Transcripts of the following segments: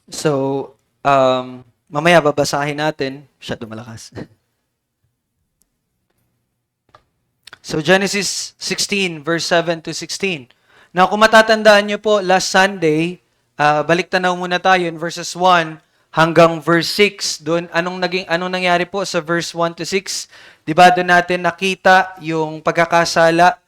So, mamaya babasahin natin. Masyado malakas. So, Genesis 16, verse 7 to 16. Now, kung matatandaan nyo po, last Sunday, balik tanaw muna tayo in verses 1 hanggang verse 6. Doon, anong nangyari po sa verse 1 to 6? Diba, doon natin nakita yung pagkakasala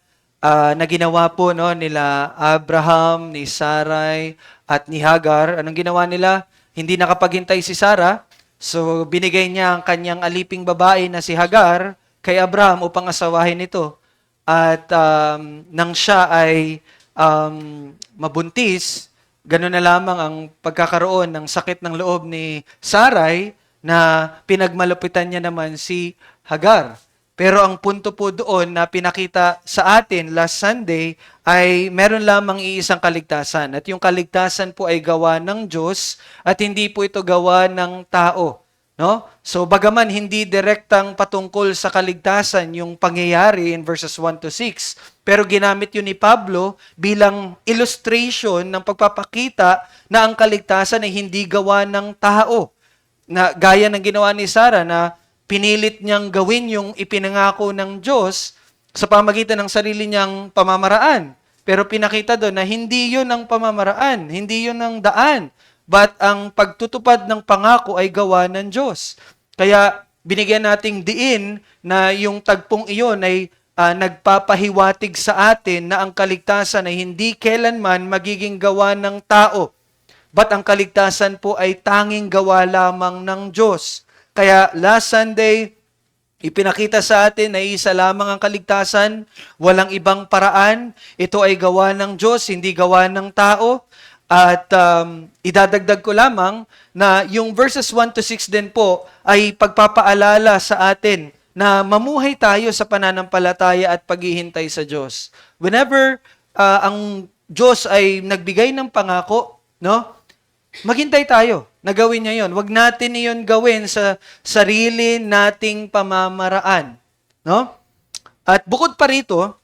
na ginawa po no, nila Abraham, ni Sarai, at ni Hagar. Anong ginawa nila? Hindi nakapaghintay si Sarah, so binigay niya ang kanyang aliping babae na si Hagar kay Abraham upang asawahin ito. At nang siya ay mabuntis, gano'n na lamang ang pagkakaroon ng sakit ng loob ni Sarai na pinagmalupitan niya naman si Hagar. Pero ang punto po doon na pinakita sa atin last Sunday ay meron lamang iisang kaligtasan. At yung kaligtasan po ay gawa ng Diyos at hindi po ito gawa ng tao. No? So bagaman hindi direktang patungkol sa kaligtasan yung pangyayari in verses 1 to 6, pero ginamit yun ni Pablo bilang illustration ng pagpapakita na ang kaligtasan ay hindi gawa ng tao. Na gaya ng ginawa ni Sarah na pinilit niyang gawin yung ipinangako ng Diyos sa pamagitan ng sarili niyang pamamaraan. Pero pinakita doon na hindi yun ang pamamaraan, hindi yun ang daan. But ang pagtutupad ng pangako ay gawa ng Diyos. Kaya binigyan nating diin na yung tagpong iyon ay nagpapahiwatig sa atin na ang kaligtasan ay hindi kailanman magiging gawa ng tao. But ang kaligtasan po ay tanging gawa lamang ng Diyos. Kaya last Sunday, ipinakita sa atin na isa lamang ang kaligtasan, walang ibang paraan. Ito ay gawa ng Diyos, hindi gawa ng tao. At idadagdag ko lamang na yung verses 1 to 6 din po ay pagpapaalala sa atin na mamuhay tayo sa pananampalataya at paghihintay sa Diyos. Whenever ang Diyos ay nagbigay ng pangako, no? Maghintay tayo na gawin niya yon. Huwag natin iyon gawin sa sarili nating pamamaraan. No? At bukod pa rito,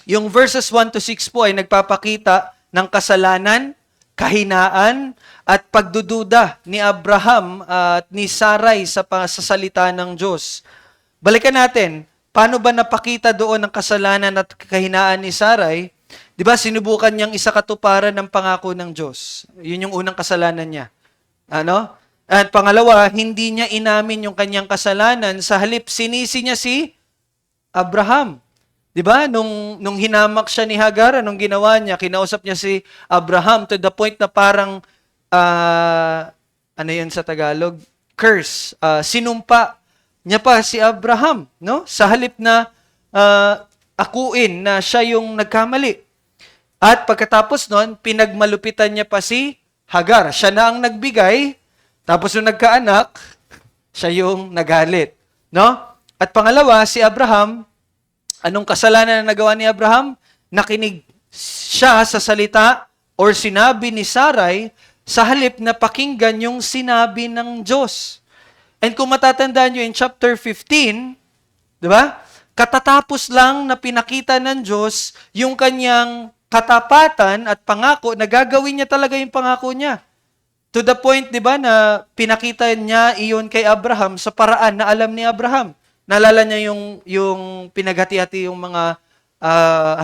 yung verses 1 to 6 po ay nagpapakita ng kasalanan, kahinaan, at pagdududa ni Abraham at ni Sarai sa salita ng Diyos. Balikan natin, paano ba napakita doon ang kasalanan at kahinaan ni Sarai? Di ba, sinubukan niyang isakatuparan ng pangako ng Diyos. Yun yung unang kasalanan niya. Ano? At pangalawa, hindi niya inamin yung kanyang kasalanan. Sa halip, sinisi niya si Abraham. Di ba? Nung hinamak siya ni Hagar, anong ginawa niya? Kinausap niya si Abraham to the point na parang, ano yun sa Tagalog? Curse. Sinumpa niya pa si Abraham. No? Sa halip na akuin na siya yung nagkamali. At pagkatapos nun, pinagmalupitan niya pa si Hagar. Siya na ang nagbigay, tapos nung nagkaanak, siya yung nagalit. No? At pangalawa, si Abraham, anong kasalanan na nagawa ni Abraham? Nakinig siya sa salita or sinabi ni Sarai sa halip na pakinggan yung sinabi ng Diyos. And kung matatandaan nyo in chapter 15, di ba? Katatapos lang na pinakita ng Diyos yung kanyang katapatan at pangako na gagawin niya talaga yung pangako niya. To the point, di ba, na pinakita niya iyon kay Abraham sa paraan na alam ni Abraham. Naalala niya yung pinaghati-hati yung mga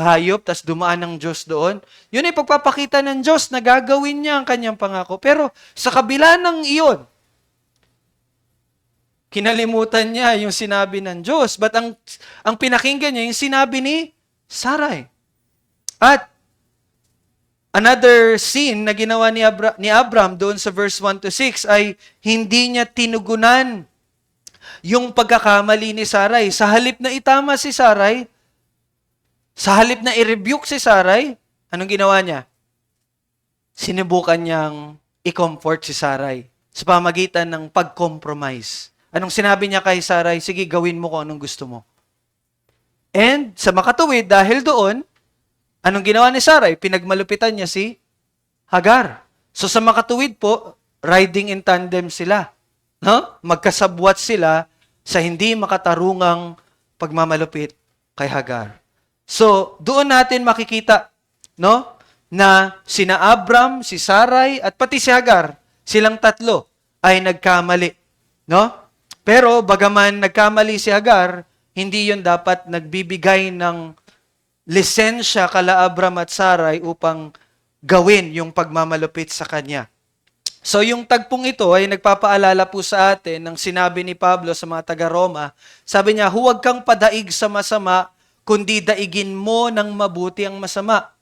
hayop, tas dumaan ng Diyos doon. Yun ay pagpapakita ng Diyos na gagawin niya ang kanyang pangako. Pero sa kabila ng iyon, kinalimutan niya yung sinabi ng Diyos. But ang pinakinggan niya, yung sinabi ni Sarai. At another sin na ginawa ni Abraham doon sa verse 1 to 6 ay hindi niya tinugunan yung pagkakamali ni Sarai. Sa halip na itama si Sarai, sa halip na i-rebuke si Sarai, anong ginawa niya? Sinubukan niyang i-comfort si Sarai sa pamagitan ng pag-compromise. Anong sinabi niya kay Sarai? Sige, gawin mo kung anong gusto mo. And sa makatuwid, dahil doon, anong ginawa ni Sarai? Pinagmalupitan niya si Hagar. So sa makatuwid po, riding in tandem sila. No? Magkasabwat sila sa hindi makatarungang pagmamalupit kay Hagar. So doon natin makikita, no, na sina Abram, si Sarai, at pati si Hagar, Silang tatlo ay nagkamali, no? Pero bagaman nagkamali si Hagar, hindi 'yon dapat nagbibigay ng lisensya kala Abram at Sarai upang gawin yung pagmamalupit sa kanya. So yung tagpong ito ay nagpapaalala po sa atin ng sinabi ni Pablo sa mga taga-Roma. Sabi niya, huwag kang padaig sa masama, kundi daigin mo ng mabuti ang masama.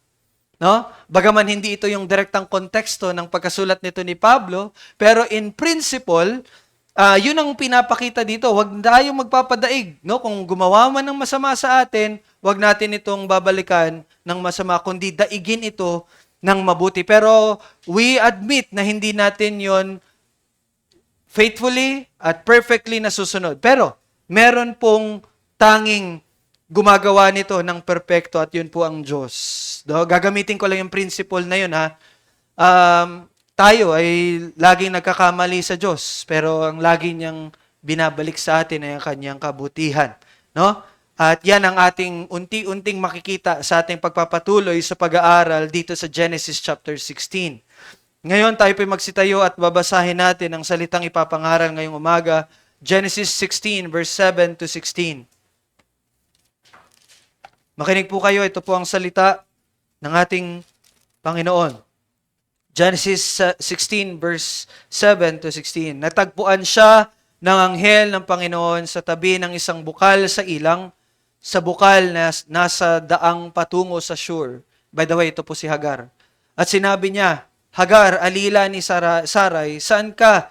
No? Bagaman hindi ito yung direktang konteksto ng pagkasulat nito ni Pablo, pero in principle, yun ang pinapakita dito. Huwag tayong magpapadaig. No? Kung gumawa man ng masama sa atin, huwag natin itong babalikan ng masama, kundi daigin ito ng mabuti. Pero we admit na hindi natin yon faithfully at perfectly nasusunod. Pero meron pong tanging gumagawa nito ng perpekto at yun po ang Diyos. Gagamitin ko lang yung principle na yun ha. Tayo ay laging nagkakamali sa Diyos, pero ang lagi niyang binabalik sa atin ay ang kanyang kabutihan. No? At yan ang ating unti-unting makikita sa ating pagpapatuloy sa pag-aaral dito sa Genesis chapter 16. Ngayon tayo po'y magsitayo at babasahin natin ang salitang ipapangaral ngayong umaga, Genesis 16 verse 7 to 16. Makinig po kayo, ito po ang salita ng ating Panginoon. Genesis 16 verse 7 to 16. Natagpuan siya ng anghel ng Panginoon sa tabi ng isang bukal sa ilang, sa bukal na nasa daang patungo sa Shur. By the way, ito po si Hagar. At sinabi niya, Hagar, alila ni Sarai, saan ka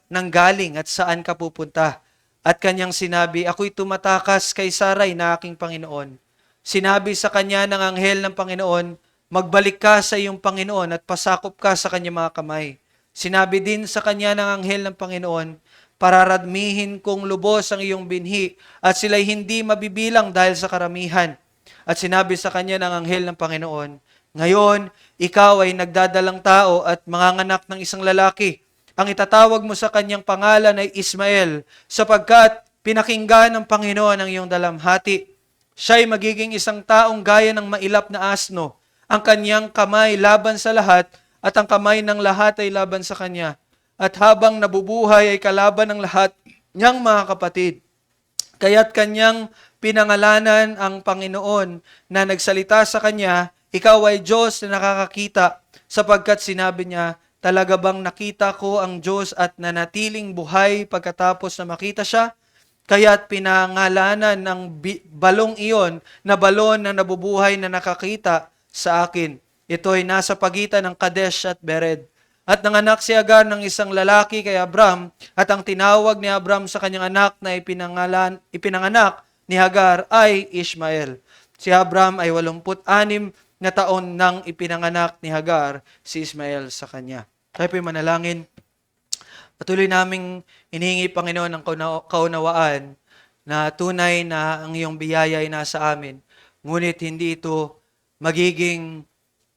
nanggaling at saan ka pupunta? At kanyang sinabi, ako'y tumatakas kay Sarai na aking Panginoon. Sinabi sa kanya ng anghel ng Panginoon, magbalik ka sa iyong Panginoon at pasakop ka sa kanyang mga kamay. Sinabi din sa kanya ng anghel ng Panginoon, pararadmihin kong lubos ang iyong binhi at sila'y hindi mabibilang dahil sa karamihan. At sinabi sa kanya ng anghel ng Panginoon, ngayon, ikaw ay nagdadalang tao at manganganak ng isang lalaki. Ang itatawag mo sa kanyang pangalan ay Ismael, sapagkat pinakinggan ng Panginoon ang iyong dalamhati. Siya'y magiging isang taong gaya ng mailap na asno. Ang kanyang kamay laban sa lahat at ang kamay ng lahat ay laban sa kanya. At habang nabubuhay ay kalaban ng lahat niyang mga kapatid. Kaya't kanyang pinangalanan ang Panginoon na nagsalita sa kanya, ikaw ay Diyos na nakakakita, sapagkat sinabi niya, talaga bang nakita ko ang Diyos at nanatiling buhay pagkatapos na makita siya? Kaya't pinangalanan ng balong iyon na balon na nabubuhay na nakakita sa akin. Ito ay nasa pagitan ng Kadesh at Bered. At nanganak si Hagar ng isang lalaki kay Abram, at ang tinawag ni Abram sa kanyang anak na ipinanganak ni Hagar ay Ishmael. Si Abram ay 86 na taon nang ipinanganak ni Hagar si Ismael sa kanya. Tayo po'y manalangin. Patuloy naming inihingi, Panginoon, ng kaunawaan na tunay na ang iyong biyaya ay nasa amin. Ngunit hindi ito magiging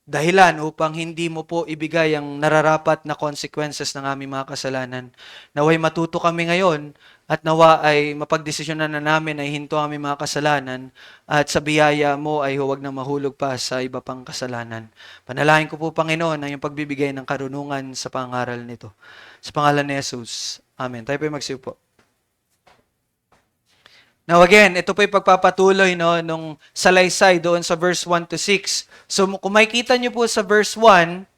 dahilan upang hindi mo po ibigay ang nararapat na consequences ng aming mga kasalanan. Naway matuto kami ngayon at nawa ay mapagdesisyonan na namin ay hinto ang aming mga kasalanan at sa biyaya mo ay huwag na mahulog pa sa iba pang kasalanan. Panalangin ko po, Panginoon, ang iyong pagbibigay ng karunungan sa pangaral nito. Sa pangalan ni Jesus. Amen. Tayo po magsiupo. Now again, ito po yung pagpapatuloy nung salaysay doon sa verse 1 to 6. So kung makikita nyo po sa verse 1,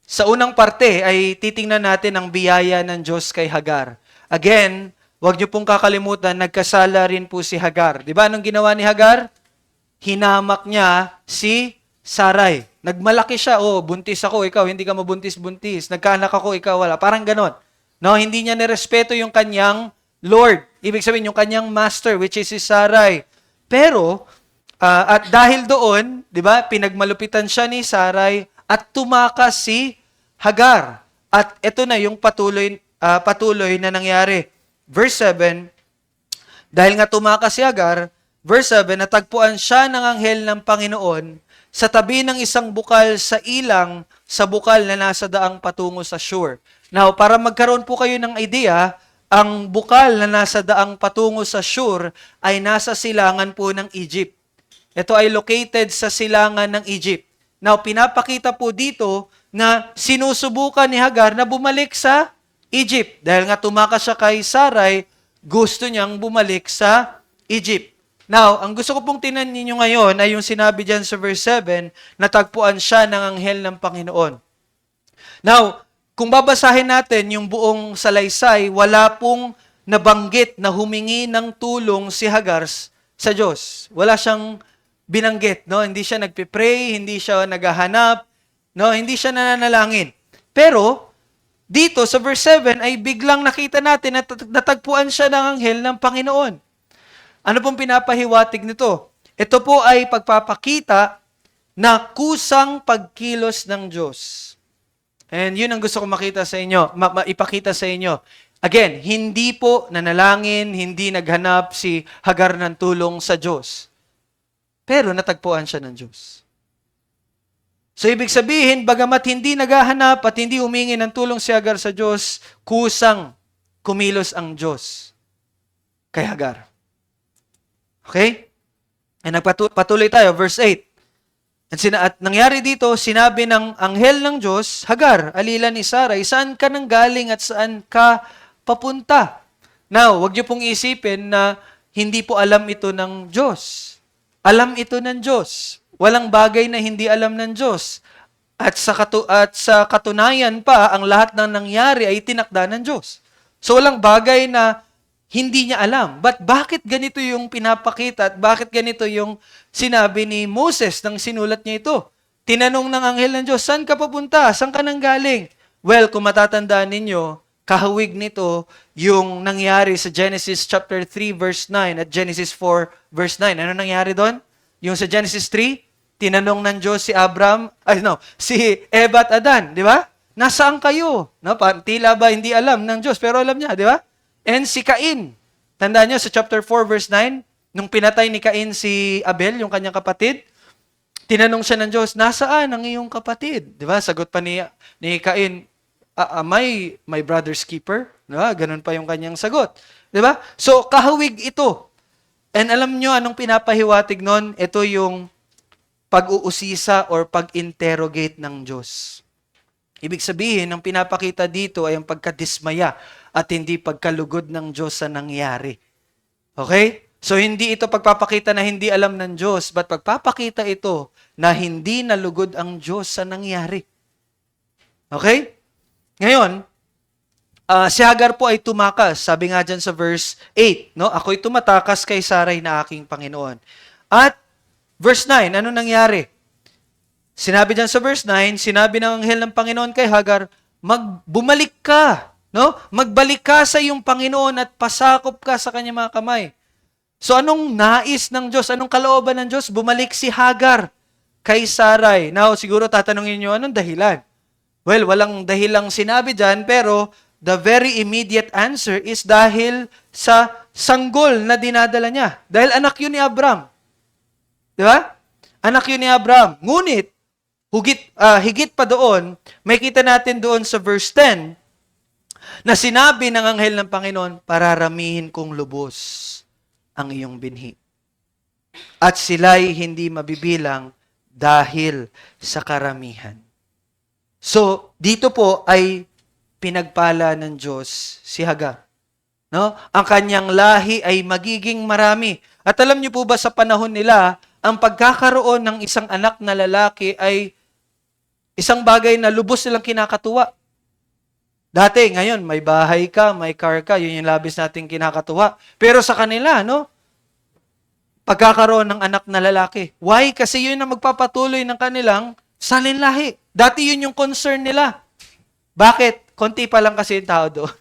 sa unang parte ay titingnan natin ang biyaya ng Diyos kay Hagar. Again, huwag nyo pong kakalimutan, nagkasala rin po si Hagar. Di ba anong ginawa ni Hagar? Hinamak niya si Sarai. Nagmalaki siya, buntis ako, ikaw hindi ka mabuntis-buntis. Nagkaanak ako, ikaw wala. Parang ganon. No, hindi niya nirespeto yung kanyang Lord. Ibig sabihin, yung kanyang master, which is si Sarai. Pero, at dahil doon, di ba, pinagmalupitan siya ni Sarai at tumakas si Hagar. At ito na yung patuloy na nangyari. Verse 7, dahil nga tumakas si Hagar, verse 7, natagpuan siya ng anghel ng Panginoon sa tabi ng isang bukal sa ilang, sa bukal na nasa daang patungo sa Shur. Now, para magkaroon po kayo ng idea, ang bukal na nasa daang patungo sa Shur ay nasa silangan po ng Egypt. Ito ay located sa silangan ng Egypt. Now, pinapakita po dito na sinusubukan ni Hagar na bumalik sa Egypt. Dahil nga tumakas siya kay Sarai, gusto niyang bumalik sa Egypt. Now, ang gusto ko pong tinan ninyo ngayon ay yung sinabi dyan sa verse 7, natagpuan siya ng anghel ng Panginoon. Now, kung babasahin natin yung buong salaysay, wala pong nabanggit na humingi ng tulong si Hagar sa Diyos. Wala siyang binanggit, no? Hindi siya nagpe-pray, hindi siya naghahanap, no? Hindi siya nananalangin. Pero dito sa verse 7 ay biglang nakita natin na natagpuan siya ng anghel ng Panginoon. Ano pong pinapahiwatig nito? Ito po ay pagpapakita na kusang pagkilos ng Diyos. And yun ang gusto ko makita sa inyo, ipakita sa inyo. Again, hindi po nanalangin, hindi naghanap si Hagar ng tulong sa Diyos. Pero natagpuan siya ng Diyos. So, ibig sabihin, bagamat hindi naghahanap at hindi humingi ng tulong si Hagar sa Diyos, kusang kumilos ang Diyos kay Hagar. Okay? And nagpatuloy tayo, verse 8. At nangyari dito, sinabi ng anghel ng Diyos, Hagar, alila ni Sarai, saan ka nang galing at saan ka papunta? Now, wag niyo pong isipin na hindi po alam ito ng Diyos. Alam ito ng Diyos. Walang bagay na hindi alam ng Diyos. At sa katunayan pa, ang lahat ng nangyari ay tinakda ng Diyos. So, walang bagay na hindi niya alam. But bakit ganito yung pinapakita at bakit ganito yung sinabi ni Moses nang sinulat niya ito? Tinanong ng anghel ng Diyos, saan ka papunta? Saan ka nang galing? Well, kung matatandaan ninyo, kahawig nito yung nangyari sa Genesis chapter 3 verse 9 at Genesis 4 verse 9. Ano nangyari doon? Yung sa Genesis 3, tinanong ng Diyos si Eva at Adan, di ba? Nasaan kayo? No, tila ba hindi alam ng Diyos, pero alam niya, di ba? And si Cain. Tandaan niyo sa chapter 4 verse 9, nung pinatay ni Cain si Abel, yung kanyang kapatid, tinanong siya ng Diyos, nasaan ang iyong kapatid? Di ba? Sagot pa ni Cain, my brother's keeper. Diba? Ganun pa yung kanyang sagot. Diba? So, kahawig ito. And alam nyo anong pinapahiwatig nun? Ito yung pag-uusisa or pag-interrogate ng Diyos. Ibig sabihin, ang pinapakita dito ay ang pagkadismaya at hindi pagkalugod ng Diyos sa nangyari. Okay? So, hindi ito pagpapakita na hindi alam ng Diyos, but pagpapakita ito na hindi nalugod ang Diyos sa nangyari. Okay? Ngayon, si Hagar po ay tumakas. Sabi nga dyan sa verse 8, no? Ako'y tumatakas kay Sarai na aking Panginoon. At verse 9, ano nangyari? Sinabi dyan sa verse 9, sinabi ng anghel ng Panginoon kay Hagar, bumalik ka, no? Magbalik ka sa iyong Panginoon at pasakop ka sa kanyang mga kamay. So anong nais ng Diyos? Anong kalooban ng Diyos? Bumalik si Hagar kay Sarai. Now, siguro tatanungin niyo, anong dahilan? Well, walang dahilang sinabi dyan, pero the very immediate answer is dahil sa sanggol na dinadala niya. Dahil anak yun ni Abram. Di ba? Anak yun ni Abram. Ngunit, higit pa doon, may kita natin doon sa verse 10, na sinabi ng anghel ng Panginoon, pararamihin kong lubos ang iyong binhi. At sila'y hindi mabibilang dahil sa karamihan. So, dito po ay pinagpala ng Diyos si Hagar. No? Ang kanyang lahi ay magiging marami. At alam niyo po ba sa panahon nila, ang pagkakaroon ng isang anak na lalaki ay isang bagay na lubos nilang kinakatuwa. Dati, ngayon, may bahay ka, may car ka, yun yung labis nating kinakatuwa. Pero sa kanila, no? Pagkakaroon ng anak na lalaki. Why? Kasi yun ang magpapatuloy ng kanilang salinlahi. Dati yun yung concern nila. Bakit? Konti pa lang kasi yung tao doon.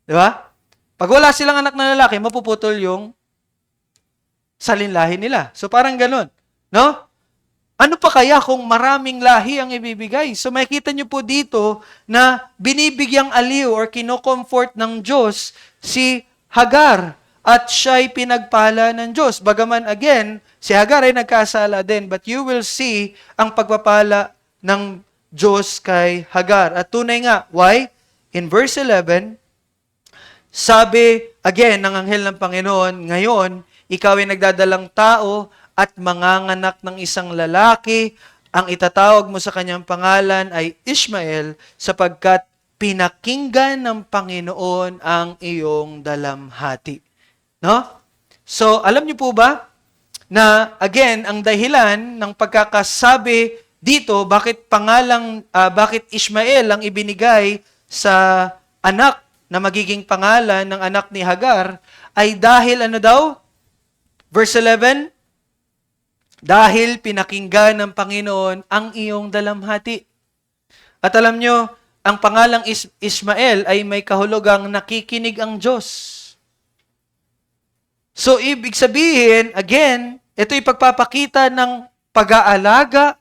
Di ba? Pag wala silang anak na lalaki, mapuputol yung salinlahi nila. So parang ganun. No? Ano pa kaya kung maraming lahi ang ibibigay? So makikita nyo po dito na binibigyang aliw or kino-comfort ng Diyos si Hagar at siya'y pinagpala ng Diyos. Bagaman again, si Hagar ay nagkasala din, but you will see ang pagpapala ng Diyos kay Hagar. At tunay nga, why? In verse 11, sabi again ng anghel ng Panginoon, ngayon, ikaw ay nagdadalang tao at manganganak ng isang lalaki ang itatawag mo sa kanyang pangalan ay Ishmael sapagkat pinakinggan ng Panginoon ang iyong dalamhati. No? So, alam niyo po ba na again, ang dahilan ng pagkakasabi dito bakit Ishmael ang ibinigay sa anak na magiging pangalan ng anak ni Hagar ay dahil ano daw? Verse 11, dahil pinakinggan ng Panginoon ang iyong dalamhati. At alam nyo, ang pangalang Ishmael ay may kahulugang nakikinig ang Diyos. So, ibig sabihin, again, ito'y pagpapakita ng pag-aalaga,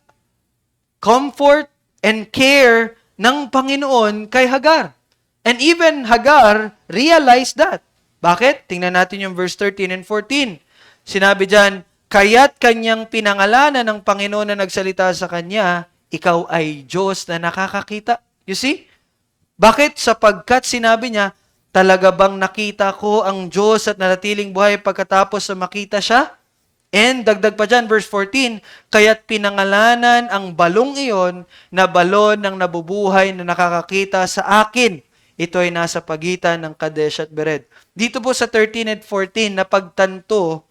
comfort, and care ng Panginoon kay Hagar. And even Hagar realized that. Bakit? Tingnan natin yung verse 13 and 14. Sinabi dyan, kaya't kanyang pinangalanan ng Panginoon na nagsalita sa kanya, ikaw ay Diyos na nakakakita. You see? Bakit? Sapagkat sinabi niya, talaga bang nakita ko ang Diyos at nanatiling buhay pagkatapos na makita siya? And dagdag pa dyan, verse 14, kaya't pinangalanan ang balong iyon na balon ng nabubuhay na nakakakita sa akin. Ito ay nasa pagitan ng Kadesh at Bered. Dito po sa 13 and 14, na pagtanto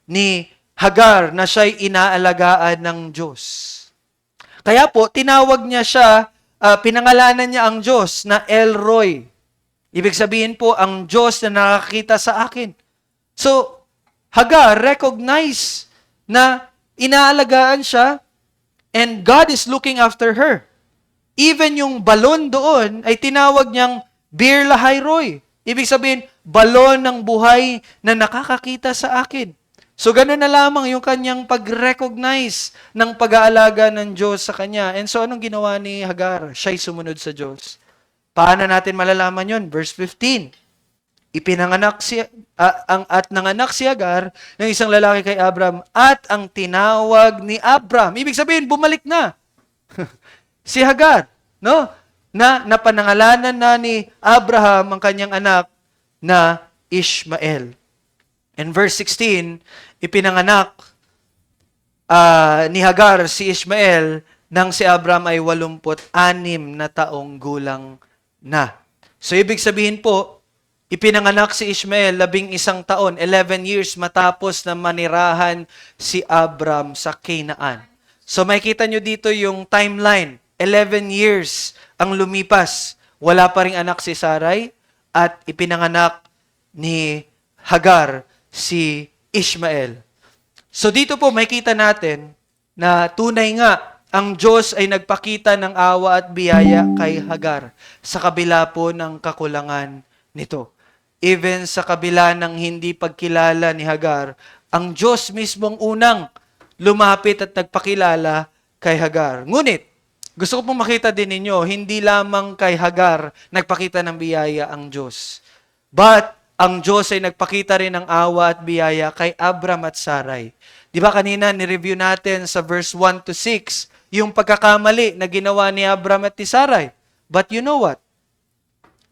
ni Hagar na siya'y inaalagaan ng Diyos. Kaya po, tinawag niya siya, pinangalanan niya ang Diyos na El Roy. Ibig sabihin po, ang Diyos na nakakita sa akin. So, Hagar recognize na inaalagaan siya and God is looking after her. Even yung balon doon ay tinawag niyang Bir Lahai Roy. Ibig sabihin, balon ng buhay na nakakakita sa akin. So, gano'n na lamang yung kanyang pag-recognize ng pag-aalaga ng Diyos sa kanya. And so, anong ginawa ni Hagar? Siya'y sumunod sa Diyos. Paano natin malalaman yon? Verse 15. Nanganak si Hagar ng isang lalaki kay Abram at ang tinawag ni Abram. Ibig sabihin, bumalik na. Si Hagar, no? Na napanangalanan na ni Abraham ang kanyang anak na Ishmael. In verse 16, ipinanganak ni Hagar si Ishmael nang si Abram ay 86 na taong gulang na. So, ibig sabihin po, ipinanganak si Ishmael 11 taon, 11 years matapos na manirahan si Abram sa Canaan. So, makikita nyo dito yung timeline. 11 years ang lumipas. Wala pa ring anak si Sarai at ipinanganak ni Hagar si Ishmael. So dito po makikita natin na tunay nga ang Diyos ay nagpakita ng awa at biyaya kay Hagar sa kabila po ng kakulangan nito. Even sa kabila ng hindi pagkilala ni Hagar, ang Diyos mismong unang lumapit at nagpakilala kay Hagar. Ngunit, gusto ko pong makita din ninyo, hindi lamang kay Hagar nagpakita ng biyaya ang Diyos. But, ang Diyos ay nagpakita rin ng awa at biyaya kay Abram at Sarai. Di ba kanina, nireview natin sa verse 1 to 6, yung pagkakamali na ginawa ni Abram at ni Sarai. But you know what?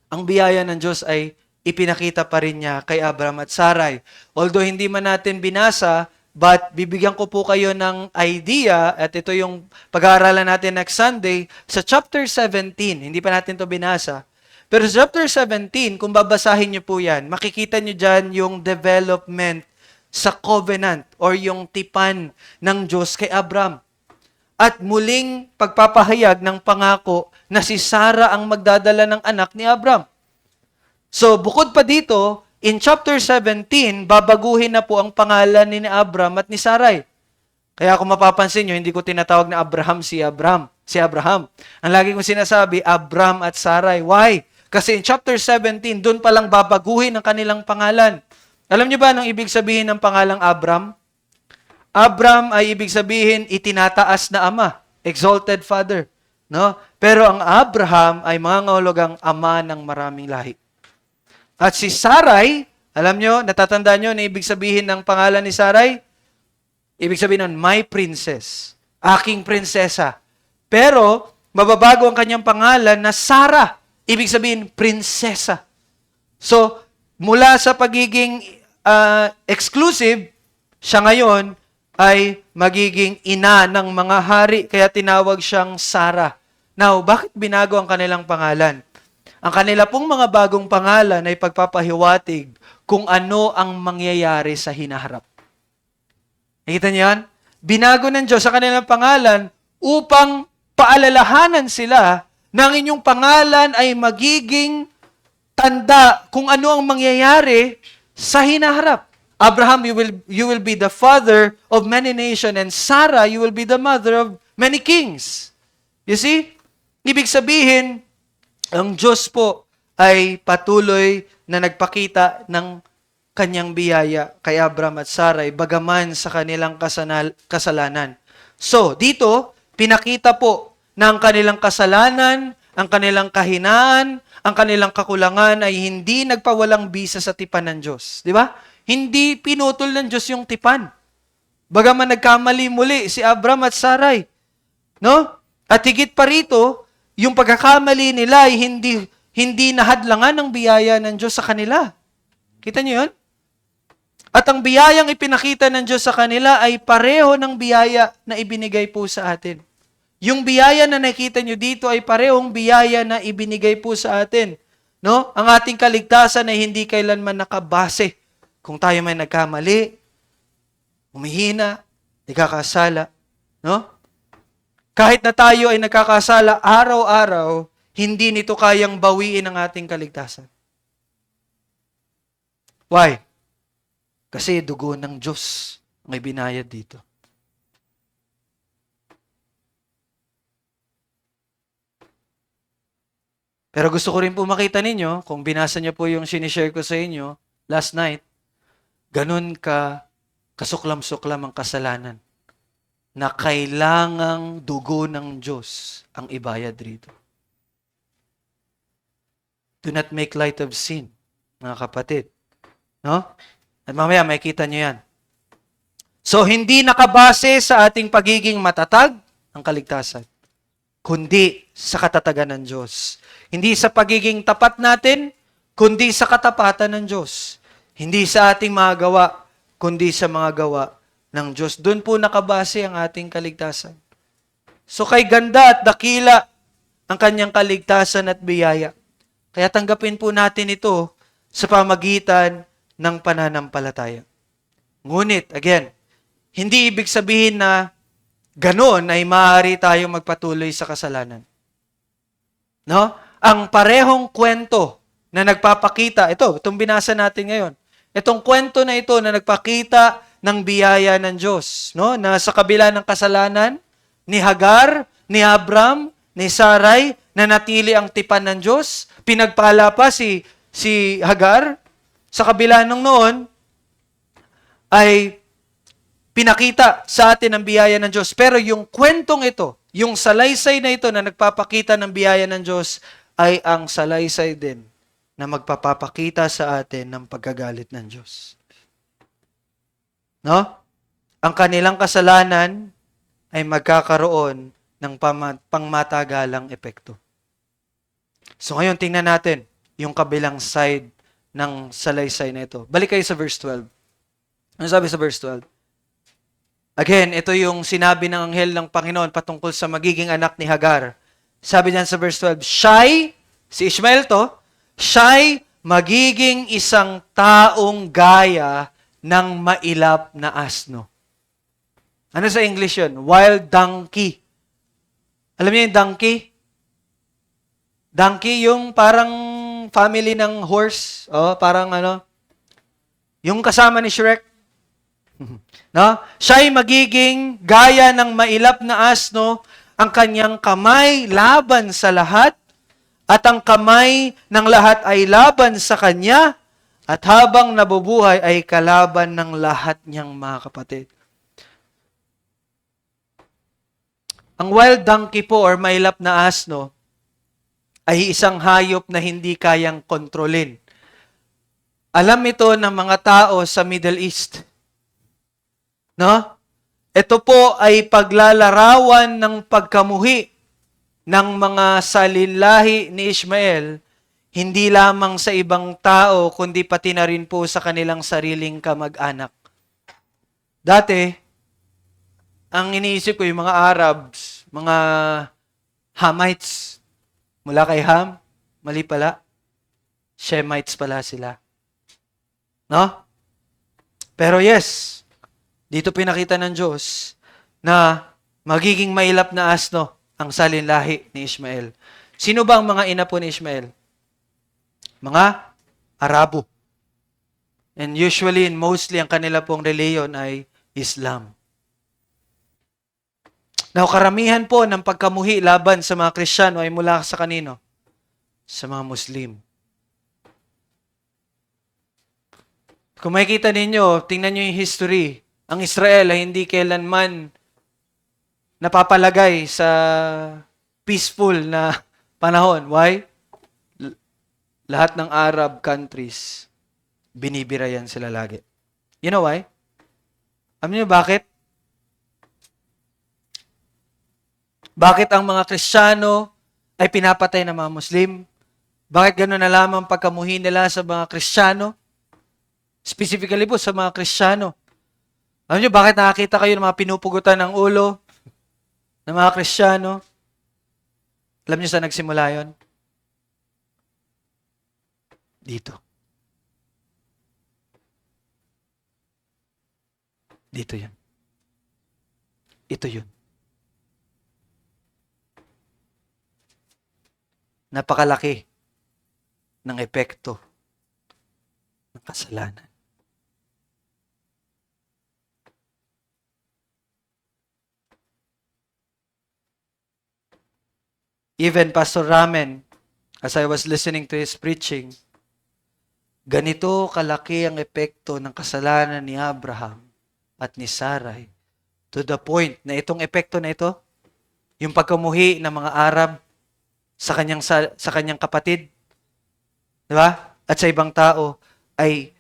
Ang biyaya ng Diyos ay ipinakita pa rin niya kay Abram at Sarai. Although hindi man natin binasa, but bibigyan ko po kayo ng idea, at ito yung pag-aaralan natin next Sunday, sa chapter 17, hindi pa natin to binasa. Pero sa chapter 17, kung babasahin niyo po yan, makikita niyo dyan yung development sa covenant or yung tipan ng Diyos kay Abram. At muling pagpapahayag ng pangako na si Sarah ang magdadala ng anak ni Abram. So, bukod pa dito, in chapter 17, babaguhin na po ang pangalan ni Abram at ni Sarai. Kaya kung mapapansin nyo, hindi ko tinatawag na Abraham si Abraham. Ang lagi kong sinasabi, Abram at Sarai. Why? Kasi in chapter 17, doon palang babaguhin ang kanilang pangalan. Alam niyo ba anong ibig sabihin ng pangalang Abram? Abram ay ibig sabihin itinataas na ama, exalted father, no? Pero ang Abraham ay mangangahulugang ama ng maraming lahi. At si Sarai, alam niyo, natatandaan niyo na ibig sabihin ng pangalan ni Sarai? Ibig sabihin nun, my princess, aking prinsesa. Pero mababago ang kanyang pangalan na Sarah. Ibig sabihin, prinsesa. So, mula sa pagiging exclusive, siya ngayon ay magiging ina ng mga hari, kaya tinawag siyang Sarah. Now, bakit binago ang kanilang pangalan? Ang kanila pong mga bagong pangalan ay pagpapahiwatig kung ano ang mangyayari sa hinaharap. Nakita niyo yan? Binago ng Diyos sa kanilang pangalan upang paalalahanan sila na ang inyong pangalan ay magiging tanda kung ano ang mangyayari sa hinaharap. Abraham, you will be the father of many nations, and Sarah, you will be the mother of many kings. You see? Ibig sabihin, ang Diyos po ay patuloy na nagpakita ng kanyang biyaya kay Abraham at Sarai, bagaman sa kanilang kasalanan. So, dito, pinakita po na ang kanilang kasalanan, ang kanilang kahinaan, ang kanilang kakulangan ay hindi nagpawalang bisa sa tipan ng Diyos. Di ba? Hindi pinutol ng Diyos yung tipan. Bagaman nagkamali muli si Abraham at Sarai. No? At higit pa rito, yung pagkakamali nila ay hindi nahadlangan ng biyaya ng Diyos sa kanila. Kita niyo yun? At ang biyayang ipinakita ng Diyos sa kanila ay pareho ng biyaya na ibinigay po sa atin. Yung biyaya na nakita nyo dito ay parehong biyaya na ibinigay po sa atin. No? Ang ating kaligtasan ay hindi kailanman nakabase kung tayo may nagkamali, humihina, nagkakasala. No? Kahit na tayo ay nagkakasala araw-araw, hindi nito kayang bawiin ang ating kaligtasan. Why? Kasi dugo ng Diyos ang ibinayad dito. Pero gusto ko rin po makita ninyo, kung binasa niyo po yung sinishare ko sa inyo last night, ganun kasuklam-suklam ang kasalanan na kailangang dugo ng Diyos ang ibayad rito. Do not make light of sin, mga kapatid. No? At mamaya makikita nyo yan. So, hindi nakabase sa ating pagiging matatag ang kaligtasan, kundi sa katatagan ng Diyos. Hindi sa pagiging tapat natin, kundi sa katapatan ng Diyos. Hindi sa ating mga gawa, kundi sa mga gawa ng Diyos. Doon po nakabase ang ating kaligtasan. So, kay ganda at dakila ang kanyang kaligtasan at biyaya. Kaya tanggapin po natin ito sa pamagitan ng pananampalataya. Ngunit, again, hindi ibig sabihin na ganoon ay maaari tayong magpatuloy sa kasalanan. No? Ang parehong kwento na nagpapakita, itong binasa natin ngayon, itong kwento na ito na nagpakita ng biyaya ng Diyos, no? Na sa kabila ng kasalanan ni Hagar, ni Abram, ni Sarai, na natili ang tipan ng Diyos, pinagpala pa si Hagar. Sa kabila ng noon, ay pinakita sa atin ang biyaya ng Diyos. Pero yung kwentong ito, yung salaysay na ito na nagpapakita ng biyaya ng Diyos, ay ang salaysay din na magpapakita sa atin ng pagkagalit ng Diyos. No? Ang kanilang kasalanan ay magkakaroon ng pangmatagalang epekto. So ngayon, tingnan natin yung kabilang side ng salaysay na ito. Balik kayo sa verse 12. Ano sabi sa verse 12? Again, ito yung sinabi ng anghel ng Panginoon patungkol sa magiging anak ni Hagar. Sabi niyan sa verse 12, siya'y, si Ishmael to, siya'y magiging isang taong gaya ng mailap na asno. Ano sa English yun? Wild donkey. Alam niyo yung donkey? Donkey yung parang family ng horse. Parang yung kasama ni Shrek. No? Siya'y magiging gaya ng mailap na asno, ang kanyang kamay laban sa lahat, at ang kamay ng lahat ay laban sa kanya, at habang nabubuhay ay kalaban ng lahat niyang mga kapatid. Ang wild donkey po or mailap na asno ay isang hayop na hindi kayang kontrolin. Alam ito ng mga tao sa Middle East. No? Ito po ay paglalarawan ng pagkamuhi ng mga salinlahi ni Ishmael, hindi lamang sa ibang tao, kundi pati na rin po sa kanilang sariling kamag-anak. Dati, ang iniisip ko yung mga Arabs, mga Hamites. Mula kay Ham, mali pala. Shemites pala sila. No? Pero yes, dito pinakita ng Diyos na magiging mailap na asno ang salinlahi ni Ishmael. Sino ba ang mga ina po ni Ishmael? Mga Arabo. And usually and mostly ang kanila pong reliyon ay Islam. Now, karamihan po ng pagkamuhi laban sa mga Kristiyano ay mula sa kanino? Sa mga Muslim. Kung makikita ninyo, tingnan nyo yung history. Ang Israel ay hindi kailanman napapalagay sa peaceful na panahon. Why? Lahat ng Arab countries, binibirayan sila lagi. You know why? Alam niyo bakit? Bakit ang mga Kristiyano ay pinapatay ng mga Muslim? Bakit gano'n na lamang pagkamuhi nila sa mga Kristiyano? Specifically po sa mga Kristiyano. Alam niyo bakit nakakita kayo ng mga pinupugutan ng ulo ng mga Kristiyano? Alam niyo saan nagsimula yon? Dito. Dito yun. Ito yun. Napakalaki ng epekto ng kasalanan. Even Pastor Ramen, as I was listening to his preaching, ganito kalaki ang epekto ng kasalanan ni Abraham at ni Sarai to the point na itong epekto na ito, yung pagkamuhi ng mga Arab sa kanyang kapatid, di ba? At sa ibang tao ay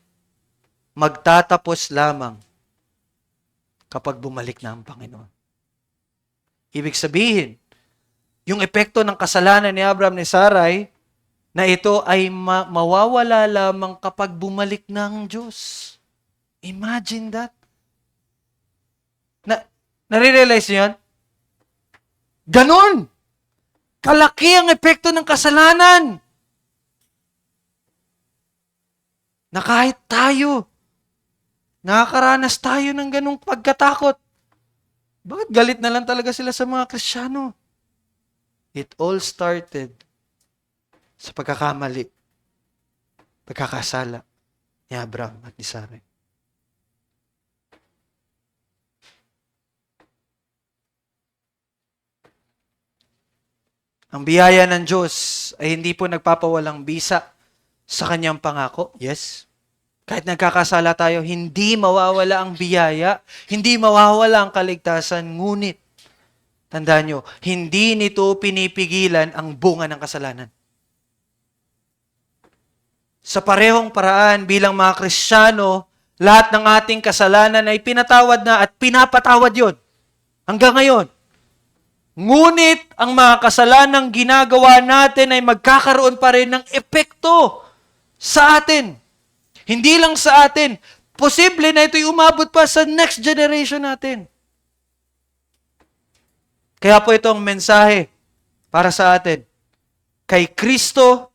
magtatapos lamang kapag bumalik na ang Panginoon. Ibig sabihin, yung epekto ng kasalanan ni Abraham ni Sarai na ito ay mawawala lamang kapag bumalik na ang Diyos. Imagine that. Nare-realize niyo yan? Ganon! Kalaki ang epekto ng kasalanan. Na kahit tayo, nakakaranas tayo ng ganong pagkatakot. Bakit galit na lang talaga sila sa mga Kristiyano? It all started sa pagkakamali, pagkakasala ni Abraham at ni Sarai. Ang biyaya ng Diyos ay hindi po nagpapawalang bisa sa kanyang pangako. Yes. Kahit nagkakasala tayo, hindi mawawala ang biyaya, hindi mawawala ang kaligtasan, ngunit tandaan nyo, hindi nito pinipigilan ang bunga ng kasalanan. Sa parehong paraan, bilang mga Kristiyano, lahat ng ating kasalanan ay pinatawad na at pinapatawad yon hanggang ngayon. Ngunit, ang mga kasalanang ginagawa natin ay magkakaroon pa rin ng epekto sa atin. Hindi lang sa atin. Posible na ito'y umabot pa sa next generation natin. Kaya po ito ang mensahe para sa atin. Kay Kristo,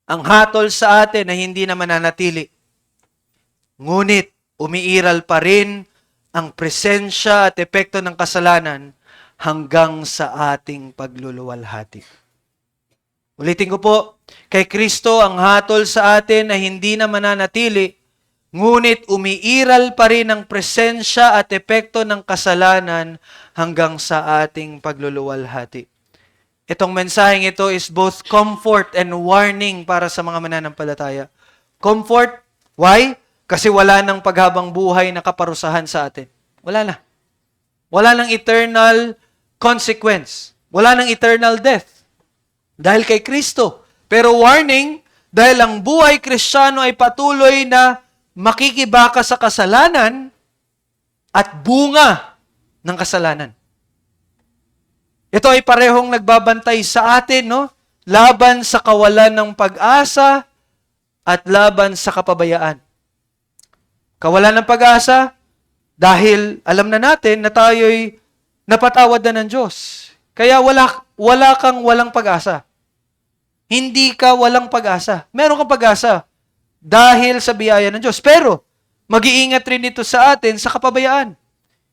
ang hatol sa atin ay hindi na mananatili. Ngunit, umiiral pa rin ang presensya at epekto ng kasalanan hanggang sa ating pagluluwalhati. Ulitin ko po, kay Kristo ang hatol sa atin ay hindi na mananatili, ngunit umiiral pa rin ang presensya at epekto ng kasalanan hanggang sa ating pagluluwalhati. Itong mensaheng ito is both comfort and warning para sa mga mananampalataya. Comfort, why? Kasi wala nang paghabang buhay na kaparusahan sa atin. Wala na. Wala nang eternal consequence. Wala nang eternal death. Dahil kay Kristo. Pero warning, dahil ang buhay Kristiyano ay patuloy na makikibaka sa kasalanan at bunga ng kasalanan. Ito ay parehong nagbabantay sa atin, no? Laban sa kawalan ng pag-asa at laban sa kapabayaan. Kawalan ng pag-asa, Dahil alam na natin na tayo'y napatawad na ng Diyos. Kaya wala kang walang pag-asa. Hindi ka walang pag-asa. Meron kang pag-asa dahil sa biyaya ng Diyos. Pero, mag-iingat rin ito sa atin sa kapabayaan.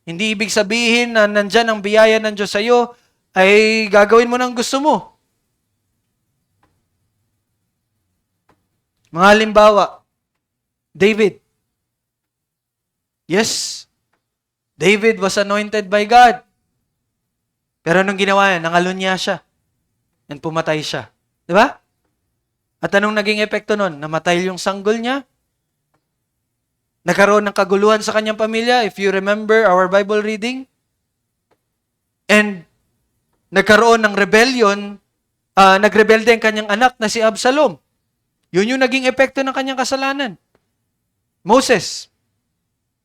Hindi ibig sabihin na nandyan ang biyaya ng Diyos sa iyo ay gagawin mo ng gusto mo. Mga halimbawa, David. Yes, David was anointed by God. Pero anong ginawa niya? Nangalunya siya. And pumatay siya. Di ba? At anong naging epekto nun? Namatay yung sanggol niya. Nagkaroon ng kaguluhan sa kanyang pamilya, if you remember our Bible reading. And nagkaroon ng rebellion, nagrebelde ang kanyang anak na si Absalom. Yun yung naging epekto ng kanyang kasalanan. Moses.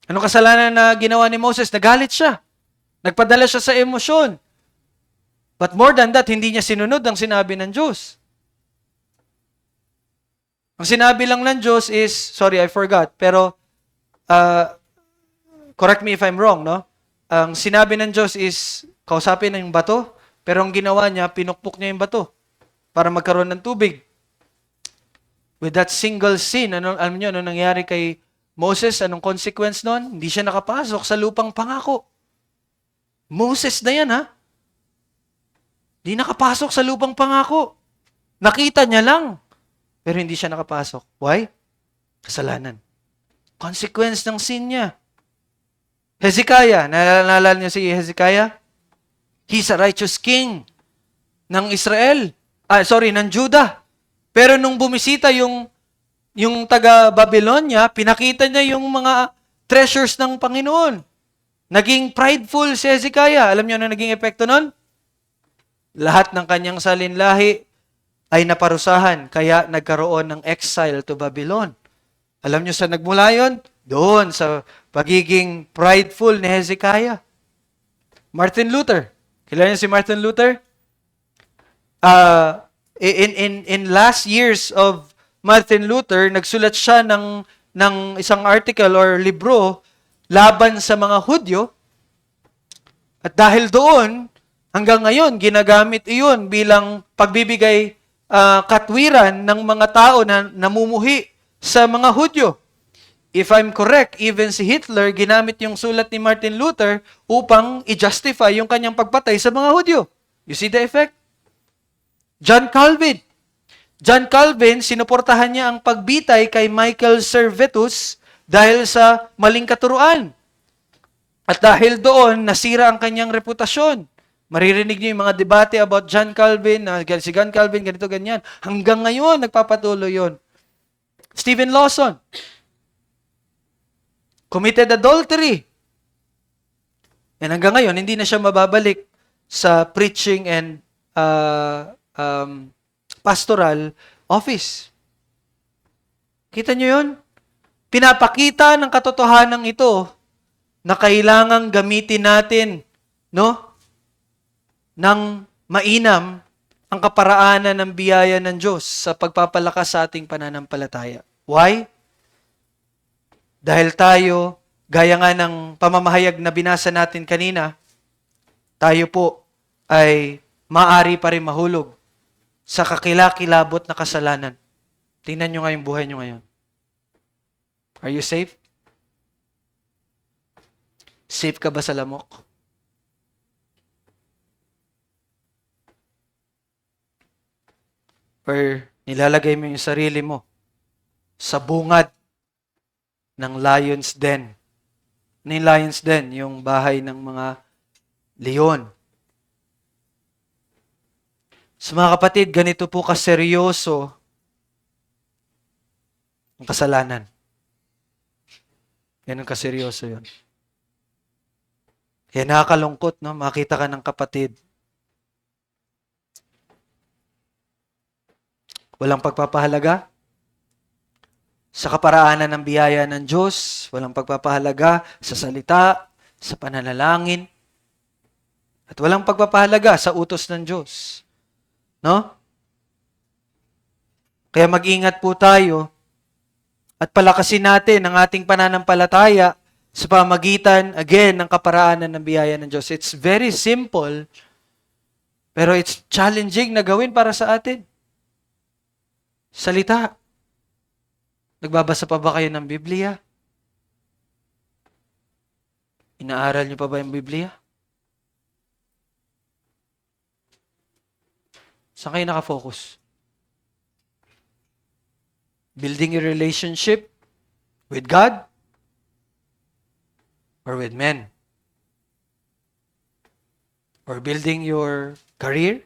Anong kasalanan na ginawa ni Moses? Nagalit siya. Nagpadala siya sa emosyon. But more than that, hindi niya sinunod ang sinabi ng Diyos. Ang sinabi lang ng Diyos is, sorry, I forgot, pero correct me if I'm wrong, no? Ang sinabi ng Diyos is, kausapin na yung bato, pero ang ginawa niya, pinukpok niya yung bato para magkaroon ng tubig. With that single sin, alam niyo, ano nangyari kay Moses? Anong consequence nun? Hindi siya nakapasok sa lupang pangako. Moses na yan, ha? Hindi nakapasok sa lupang pangako. Nakita niya lang, pero hindi siya nakapasok. Why? Kasalanan. Consequence ng sin niya. Hezekiah, naalala niyo si Hezekiah? He's a righteous king ng Israel. Ng Judah. Pero nung bumisita yung taga-Babylonia, pinakita niya yung mga treasures ng Panginoon. Naging prideful si Hezekiah. Alam niyo na naging epekto nun? Lahat ng kanyang salinlahi ay naparusahan, kaya nagkaroon ng exile to Babylon. Alam niyo saan nagmula yun? Doon sa pagiging prideful ni Hezekiah. Martin Luther. Kilala niyo si Martin Luther? In last years of Martin Luther, nagsulat siya ng isang article or libro laban sa mga Hudyo. At dahil doon, hanggang ngayon, ginagamit iyon bilang pagbibigay katwiran ng mga tao na namumuhi sa mga Hudyo. If I'm correct, even si Hitler, ginamit yung sulat ni Martin Luther upang i-justify yung kanyang pagpatay sa mga Hudyo. You see the effect? John Calvin. John Calvin, sinuportahan niya ang pagbitay kay Michael Servetus dahil sa maling katuruan. At dahil doon, nasira ang kanyang reputasyon. Maririnig niyo yung mga debate about John Calvin, si John Calvin, ganito, ganyan. Hanggang ngayon, nagpapatuloy yon. Stephen Lawson, committed adultery. And hanggang ngayon, hindi na siya mababalik sa preaching and pastoral office. Kita niyo yun? Pinapakita ng katotohanan ito na kailangang gamitin natin, no? Ng mainam ang kaparaanan ng biyaya ng Diyos sa pagpapalakas sa ating pananampalataya. Why? Dahil tayo, gaya nga ng pamamahayag na binasa natin kanina, tayo po ay maaari pa rin mahulog sa kakilakilabot na kasalanan. Tingnan nyo nga yung buhay nyo ngayon. Are you safe? Safe ka ba sa lamok? Or nilalagay mo yung sarili mo sa bungad ng lion's den. Ano yung lion's den? Yung bahay ng mga leon. So mga kapatid, ganito po kaseryoso ang kasalanan. Ganun kaseryoso yun. Kaya nakakalungkot, no? Makita ka ng kapatid. Walang pagpapahalaga sa kaparaanan ng biyaya ng Diyos. Walang pagpapahalaga sa salita, sa pananalangin. At walang pagpapahalaga sa utos ng Diyos. No? Kaya mag-ingat po tayo at palakasin natin ang ating pananampalataya sa pamagitan, again, ng kaparaanan ng biyaya ng Diyos. It's very simple, pero it's challenging na gawin para sa atin. Salita. Nagbabasa pa ba kayo ng Biblia? Inaaral niyo pa ba yung Biblia? Saan kayo nakafocus? Building your relationship with God or with men? Or building your career?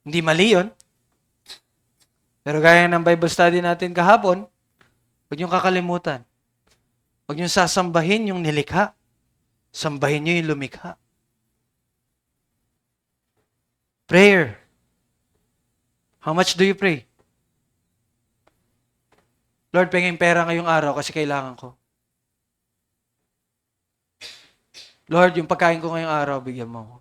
Hindi mali yun. Pero gaya ng Bible study natin kahapon, huwag niyong kakalimutan. Huwag niyong sasambahin yung nilikha. Sambahin niyo yung lumikha. Prayer. How much do you pray? Lord, penging pera ngayong araw kasi kailangan ko. Lord, yung pagkain ko ngayong araw, bigyan mo ako.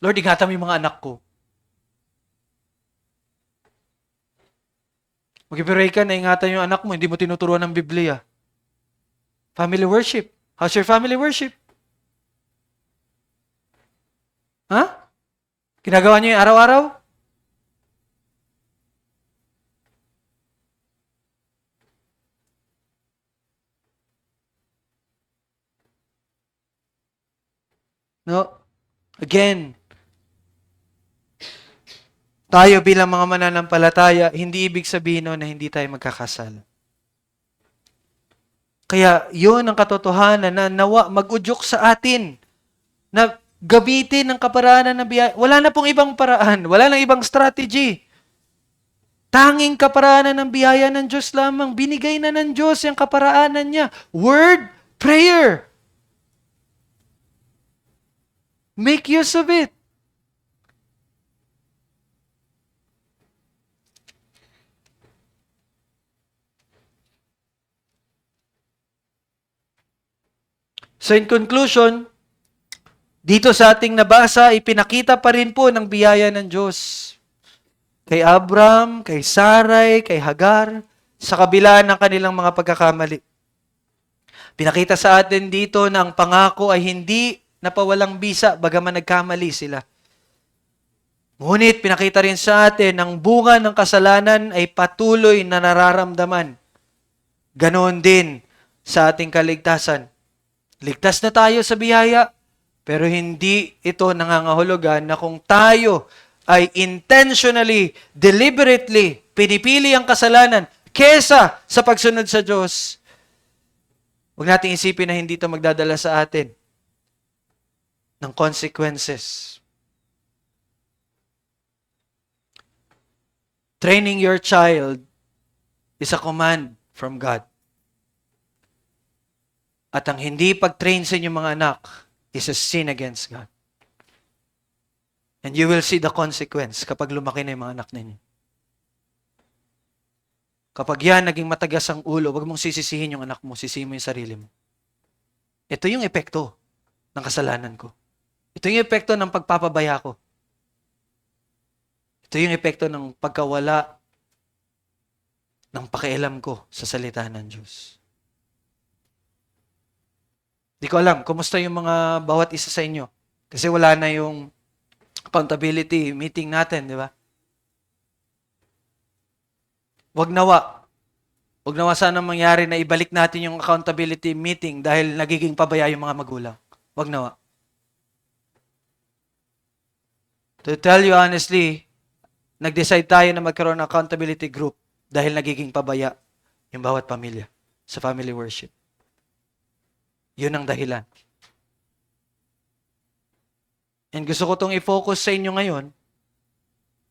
Lord, ingatan mo yung mga anak ko. Mag-pray ka na ingatan yung anak mo, hindi mo tinuturuan ng Biblia. Family worship. How's your family worship? Ha? Ginagawa niyo yung araw-araw? No? Again, tayo bilang mga mananampalataya, hindi ibig sabihin na hindi tayo magkakasal. Kaya yun ang katotohanan na nawa mag-udyok sa atin na gamitin ang kaparaanan ng biyaya. Wala na pong ibang paraan. Wala nang ibang strategy. Tanging kaparaanan ng biyaya ng Diyos lamang. Binigay na ng Diyos yung kaparaanan niya. Word, prayer. Make use of it. So in conclusion, dito sa ating nabasa, ipinakita pa rin po ng biyaya ng Diyos. Kay Abram, kay Sarai, kay Hagar, sa kabila ng kanilang mga pagkakamali. Pinakita sa atin dito na ang pangako ay hindi napawalang bisa bagaman nagkamali sila. Ngunit pinakita rin sa atin ang bunga ng kasalanan ay patuloy na nararamdaman. Ganoon din sa ating kaligtasan. Ligtas na tayo sa biyaya, pero hindi ito nangangahulugan na kung tayo ay intentionally, deliberately, pinipili ang kasalanan kesa sa pagsunod sa Diyos, huwag nating isipin na hindi ito magdadala sa atin ng consequences. Training your child is a command from God. At ang hindi pag-train sa inyong mga anak is a sin against God. And you will see the consequence kapag lumaki na yung mga anak ninyo. Kapag yan naging matagas ang ulo, wag mong sisisihin yung anak mo, sisihin mo yung sarili mo. Ito yung epekto ng kasalanan ko. Ito yung epekto ng pagpapabaya ko. Ito yung epekto ng pagkawala ng pakialam ko sa salita ng Diyos. Di ko alam, kumusta yung mga bawat isa sa inyo? Kasi wala na yung accountability meeting natin, di ba? Wag nawa sana mangyari na ibalik natin yung accountability meeting dahil nagiging pabaya yung mga magulang. Wag nawa. To tell you honestly, nag-decide tayo na magkaroon ng accountability group dahil nagiging pabaya yung bawat pamilya sa family worship. Yun ang dahilan. And gusto ko itong i-focus sa inyo ngayon,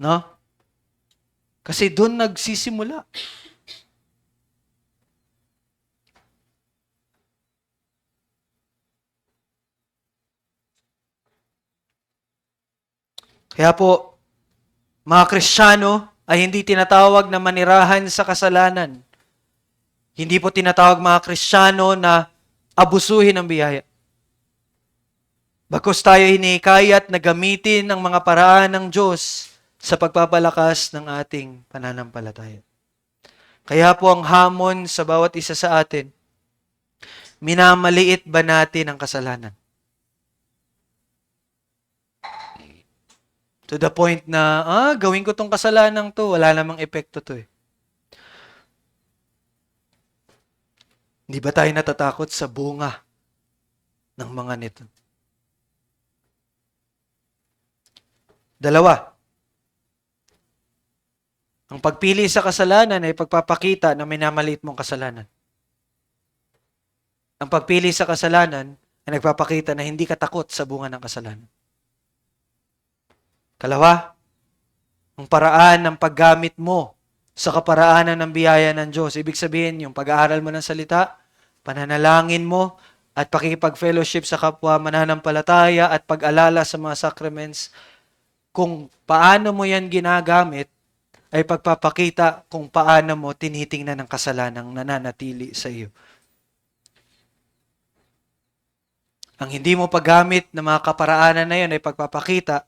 no? Kasi doon nagsisimula. Kaya po, mga Kristiyano ay hindi tinatawag na manirahan sa kasalanan. Hindi po tinatawag mga Kristiyano na abusuhin ang biyaya. Bagkus tayo hinikayat na gamitin ang mga paraan ng Diyos sa pagpapalakas ng ating pananampalataya. Kaya po ang hamon sa bawat isa sa atin, minamaliit ba natin ang kasalanan? To the point na, gawin ko tong kasalanan to, wala namang epekto to eh. Hindi ba tayo natatakot sa bunga ng mga nito? Dalawa, ang pagpili sa kasalanan ay pagpapakita na minamaliit mong kasalanan. Ang pagpili sa kasalanan ay nagpapakita na hindi ka takot sa bunga ng kasalanan. Kalawa, ang paraan ng paggamit mo sa kaparaanan ng biyaya ng Diyos. Ibig sabihin, yung pag-aaral mo ng salita, pananalangin mo, at pakikipag-fellowship sa kapwa mananampalataya at pag-alala sa mga sacraments, kung paano mo yan ginagamit, ay pagpapakita kung paano mo tinitingnan ng kasalanang nananatili sa iyo. Ang hindi mo paggamit ng mga kaparaanan na yun ay pagpapakita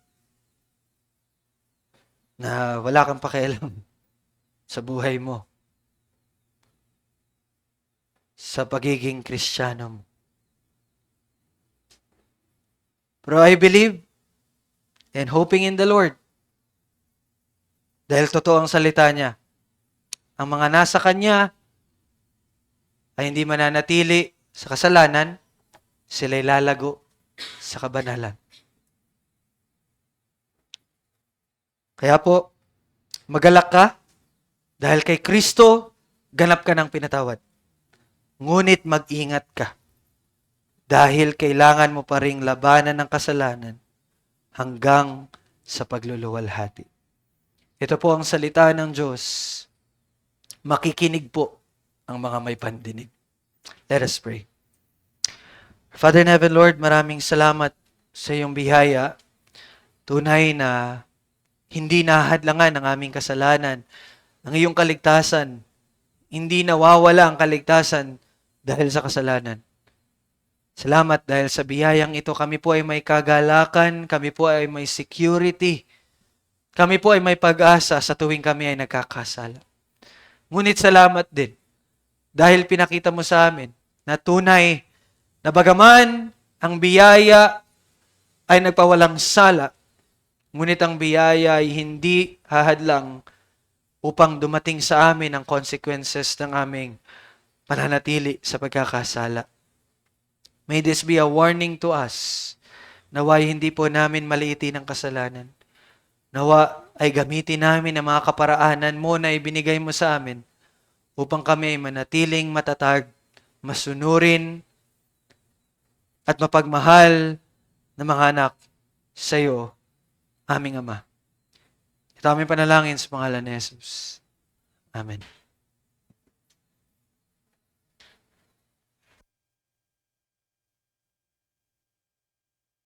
na wala kang pakialam sa buhay mo, sa pagiging Kristiyano mo. Pero I believe and hoping in the Lord, dahil totoo ang salita niya, ang mga nasa Kanya ay hindi mananatili sa kasalanan, sila'y lalago sa kabanalan. Kaya po, magalak ka dahil kay Kristo, ganap ka ng pinatawad. Ngunit mag-ingat ka dahil kailangan mo pa ring labanan ng kasalanan hanggang sa pagluluwalhati. Ito po ang salita ng Diyos. Makikinig po ang mga may pandinig. Let us pray. Father in heaven, Lord, maraming salamat sa iyong biyaya. Tunay na hindi nahadlangan ang aming kasalanan, ang iyong kaligtasan. Hindi nawawala ang kaligtasan dahil sa kasalanan. Salamat dahil sa biyayang ito, kami po ay may kagalakan, kami po ay may security, kami po ay may pag-asa sa tuwing kami ay nagkakasala. Ngunit salamat din dahil pinakita mo sa amin na tunay na bagaman ang biyaya ay nagpawalang sala, ngunit ang biyaya ay hindi hahadlang upang dumating sa amin ang consequences ng aming pananatili sa pagkakasala. May this be a warning to us. Naway hindi po namin maliitin ang kasalanan. Nawa ay gamitin namin ang mga kaparaanan mo na ibinigay mo sa amin upang kami ay manatiling matatag, masunurin, at mapagmahal na mga anak sa iyo, aming Ama. Ito aming panalangin sa pangalan ni Jesus. Amen.